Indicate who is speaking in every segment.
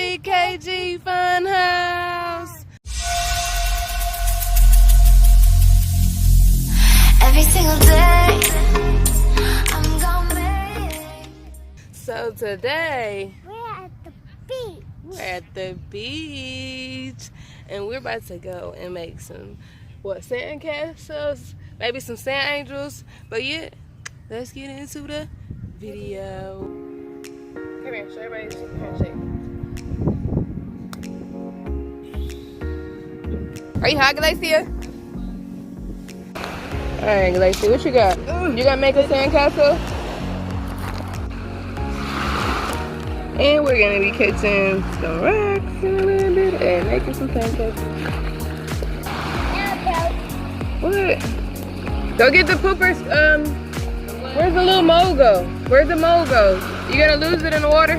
Speaker 1: BKG Funhouse.
Speaker 2: Every single day, I'm gonna make.
Speaker 1: So today,
Speaker 2: We're at the beach.
Speaker 1: we're at the beach. And we're about to go and make some, sand castles? Maybe some sand angels. But yeah, let's get into the video. Come here, show everybody this handshake. Are you hot, Glacia? Alright, Glacia, what you got? You gotta make a sandcastle? And we're gonna be catching some rocks in a little bit and making some sandcastles. What? Go get the poopers. Where's the little mole go? Where's the mole go? You gonna lose it in the water?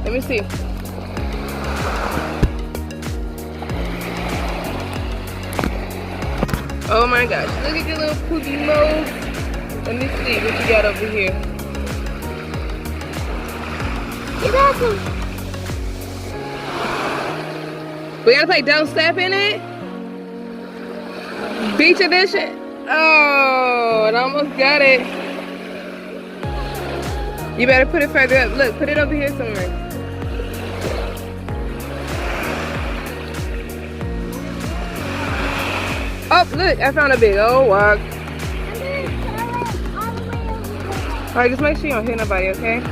Speaker 1: Let me see. Oh my gosh, look at your little poopy mole. Let me see what you got over here. You got some. We gotta play Don't Step in it? Beach edition? Oh, it almost got it. You better put it further up. Look, put it over here somewhere. Oh, look, I found a big old rock. Alright, just make sure you don't hit nobody, okay?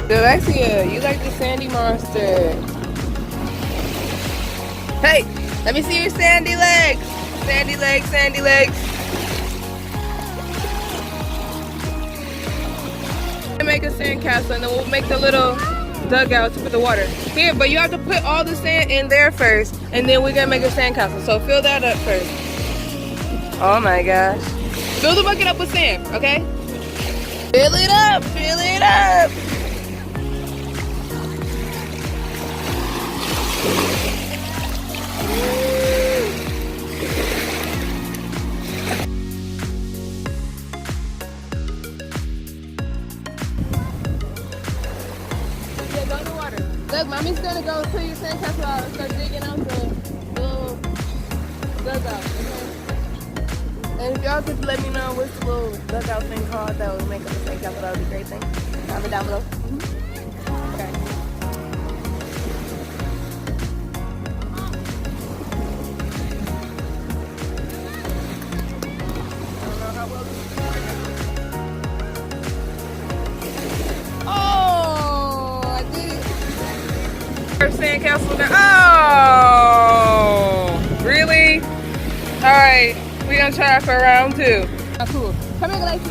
Speaker 1: Alexia, you like the sandy monster. Hey, let me see your sandy legs. Sandy legs, sandy legs. Make a sand castle and then we'll make the little dugout to put the water. Here, but you have to put all the sand in there first and then we're gonna make a sand castle. So fill that up first. Oh my gosh. Fill the bucket up with sand, okay? Fill it up, fill it up. Look, mommy's gonna go to your sandcastle out and start digging out the little dugout, okay? And if y'all could let me know what's the little dugout thing called that would make up a sandcastle, that would be a great thing. Comment down below. Okay. I don't know how well this is going. Oh, I did it. Sandcastle down. Oh, really? All right, we're gonna try for round two. Oh, cool. Come here, Glacia.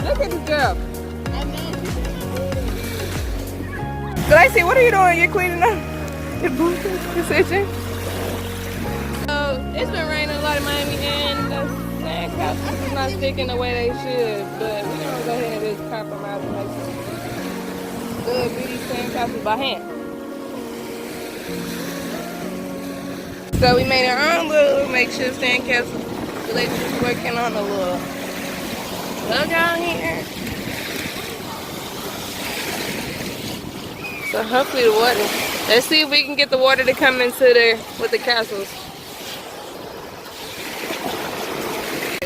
Speaker 1: Look at this girl. Glacia, what are you doing? You're cleaning up your boots, your kitchen. So it's been raining a lot in Miami, and the sandcastles is not sticking the way they should. But we're gonna go ahead and just compromise and make some good beauty sandcastles by hand. So we made our own little makeshift sandcastle. The lady was working on a little dugout here. So hopefully the water. Let's see if we can get the water to come into there with the castles.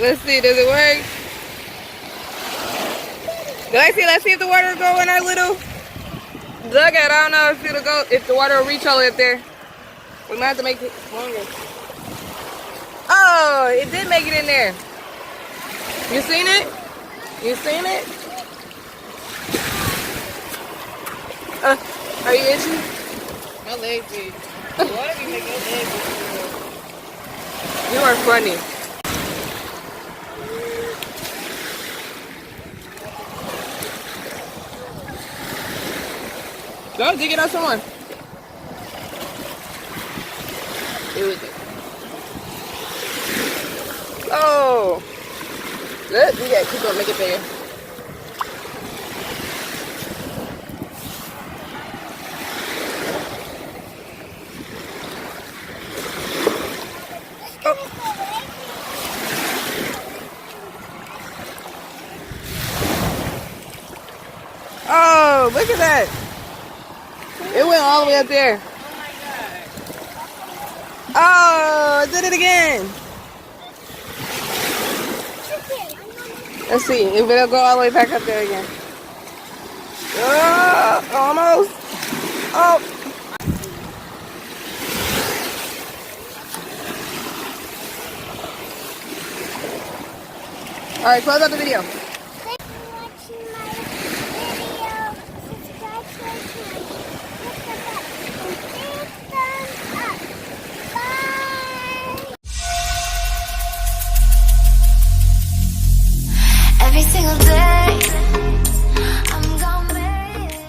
Speaker 1: Let's see, does it work? Let's see if the water will go in our little dugout. I don't know if it'll go, if the water will reach all the way up there. We might have to make it longer. Oh, it did make it in there. You seen it? You seen it? Are you itchy? My legs itch. Why do you make your legs itch? You are funny. Go dig it out some more. Here we go. Oh! Look, we gotta keep on making it bigger. Look at that. It went all the way up there. Oh, it did it again. Let's see if it'll go all the way back up there again. Oh, almost. Oh. All right, close out the video.
Speaker 2: Thanks for watching my video. Subscribe to my channel. Hit the button and big thumbs up. Bye. Every single day, I'm gonna make it.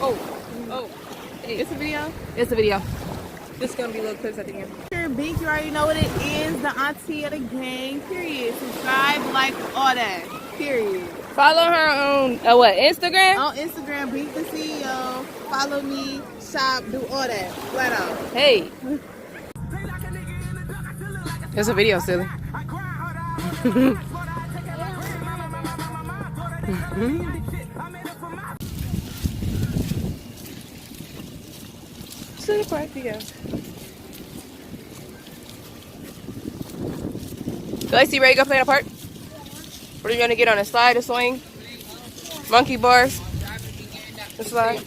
Speaker 1: Oh. Hey, it's a video? It's a video. This is going to be little clips at the end.
Speaker 3: BInk, you already know what it is. The auntie of the gang, period. Subscribe, like, all that, period.
Speaker 1: Follow her on, Instagram?
Speaker 3: On Instagram, BInk the CEO. Follow me, shop, do all that, flat out.
Speaker 1: Hey. It's a video, silly. To the park we go. Lacey, ready to go play in the park? What are you gonna get on a slide, a swing? Monkey bars? The slide?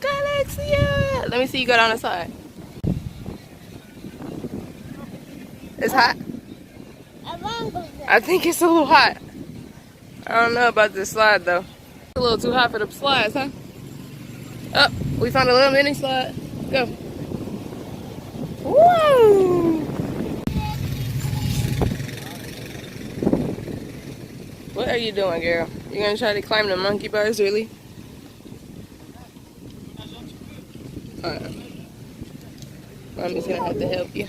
Speaker 1: Galaxia! Let me see you go down the slide. It's hot? I think it's a little hot. I don't know about this slide though. It's a little too hot for the slides, huh? Oh, we found a little mini slide. Go. Woo! What are you doing, girl? You gonna try to climb the monkey bars, really? Mommy's gonna have to help you.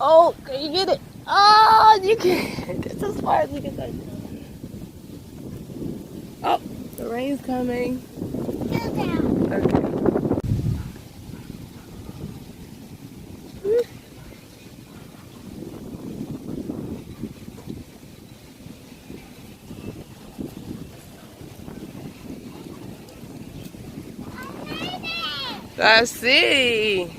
Speaker 1: Oh, can you get it? Oh, you can't. It's as far as you can touch it. Oh, the rain's coming. Okay. I see.